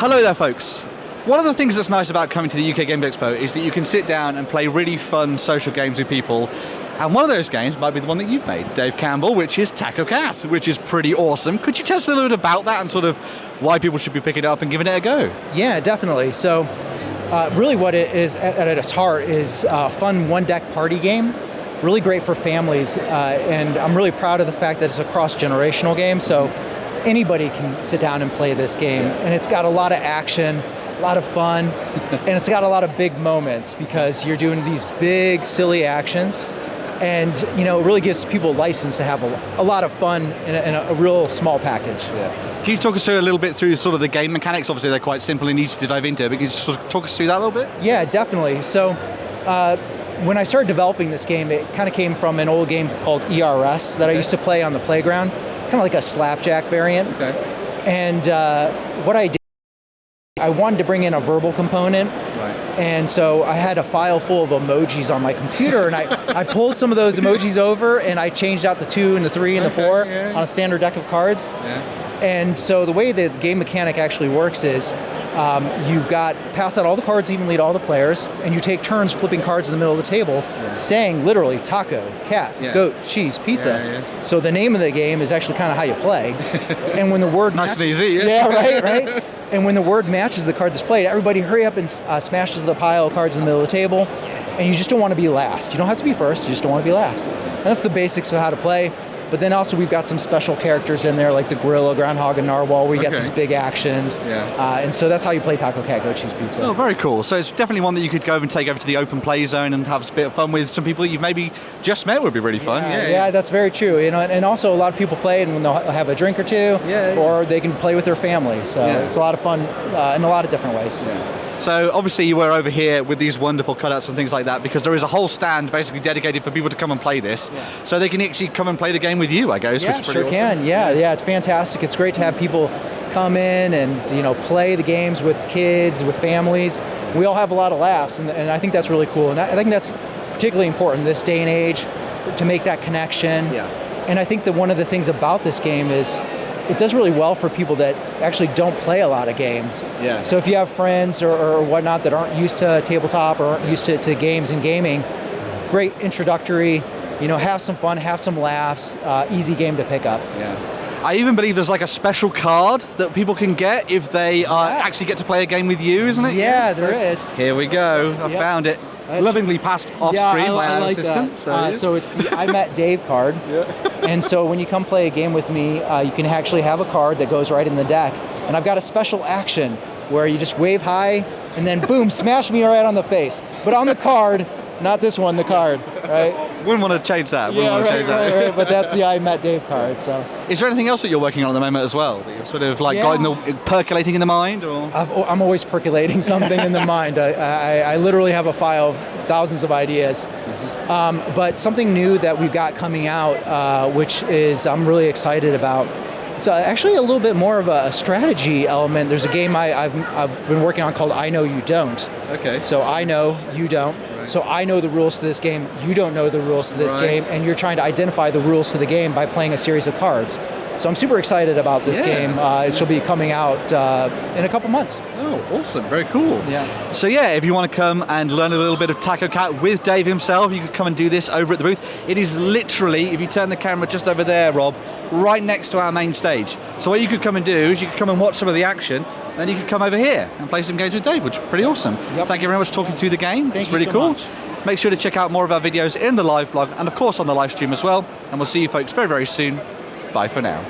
Hello there, folks. One of the things that's nice about coming to the UK Games Expo is that you can sit down and play really fun social games with people. And one of those games might be the one that you've made, Dave Campbell, which is Taco Cat, which is pretty awesome. Could you tell us a little bit about that and sort of why people should be picking it up and giving it a go? Yeah, definitely. So really what it is at its heart is a fun one-deck party game. Really great for families. And I'm really proud of the fact that it's a cross-generational game. So anybody can sit down and play this game. And it's got a lot of action, a lot of fun, and it's got a lot of big moments because you're doing these big, silly actions. And it really gives people a license to have a lot of fun in a real small package. Yeah. Can you talk us through a little bit through sort of the game mechanics? Obviously, they're quite simple and easy to dive into, but can you sort of talk us through that a little bit? Yeah, definitely. So when I started developing this game, it kind of came from an old game called ERS that I used to play on the playground, kind of like a slapjack variant. Okay. And what I did, I wanted to bring in a verbal component. Right. And so I had a file full of emojis on my computer, and I pulled some of those emojis over, and I changed out the 2 and the 3 and the 4 on a standard deck of cards. Yeah. And so the way the game mechanic actually works is you've got pass out all the cards evenly to all the players, and you take turns flipping cards in the middle of the table, saying literally taco, cat, goat, cheese, pizza. Yeah. So the name of the game is actually kind of how you play. And when the word nice and easy. yeah, right. And when the word matches the card displayed, everybody hurry up and smashes the pile of cards in the middle of the table. And you just don't want to be last. You don't have to be first, you just don't want to be last. And that's the basics of how to play. But then also we've got some special characters in there like the gorilla, groundhog, and narwhal where you get these big actions. Yeah. And so that's how you play Taco Cat, Goat, Cheese, Pizza. Oh, very cool. So it's definitely one that you could go and take over to the open play zone and have a bit of fun with. Some people that you've maybe just met would be really fun. Yeah, that's very true. And also a lot of people play and they'll have a drink or two, or they can play with their family. So it's a lot of fun in a lot of different ways. Yeah. So obviously you were over here with these wonderful cutouts and things like that because there is a whole stand basically dedicated for people to come and play this. Yeah. So they can actually come and play the game with you, I guess. Yeah, which is pretty awesome. Can. Yeah, it's fantastic. It's great to have people come in and play the games with kids, with families. We all have a lot of laughs, and I think that's really cool. And I think that's particularly important in this day and age to make that connection. Yeah. And I think that one of the things about this game is it does really well for people that actually don't play a lot of games. Yeah. So if you have friends or whatnot that aren't used to tabletop or aren't used to games and gaming, great introductory, have some fun, have some laughs, easy game to pick up. Yeah. I even believe there's like a special card that people can get if they actually get to play a game with you, isn't it? Yeah, there is. Here we go. I found it. Lovingly passed off screen by our assistant. So it's the I Met Dave card. And so when you come play a game with me, you can actually have a card that goes right in the deck. And I've got a special action where you just wave high and then boom, smash me right on the face. But on the card, not this one, the card, right? Wouldn't want to change that. Right. But that's the I Met Dave card. So, is there anything else that you're working on at the moment as well? That you're sort of like percolating in the mind, or? I'm always percolating something in the mind. I literally have a file of thousands of ideas. But something new that we've got coming out, which is I'm really excited about. It's actually a little bit more of a strategy element. There's a game I've been working on called I Know You Don't. Okay. So I know, you don't. Right. So I know the rules to this game, you don't know the rules to this game, and you're trying to identify the rules to the game by playing a series of cards. So I'm super excited about this game. It shall be coming out in a couple months. Oh, awesome. Very cool. Yeah. So if you want to come and learn a little bit of Taco Cat with Dave himself, you can come and do this over at the booth. It is literally, if you turn the camera just over there, Rob, right next to our main stage. So what you could come and do is you could come and watch some of the action, then you could come over here and play some games with Dave, which is pretty awesome. Yep. Thank you very much for talking through the game. It's really cool. Make sure to check out more of our videos in the live blog and of course on the live stream as well. And we'll see you folks very, very soon. Bye for now.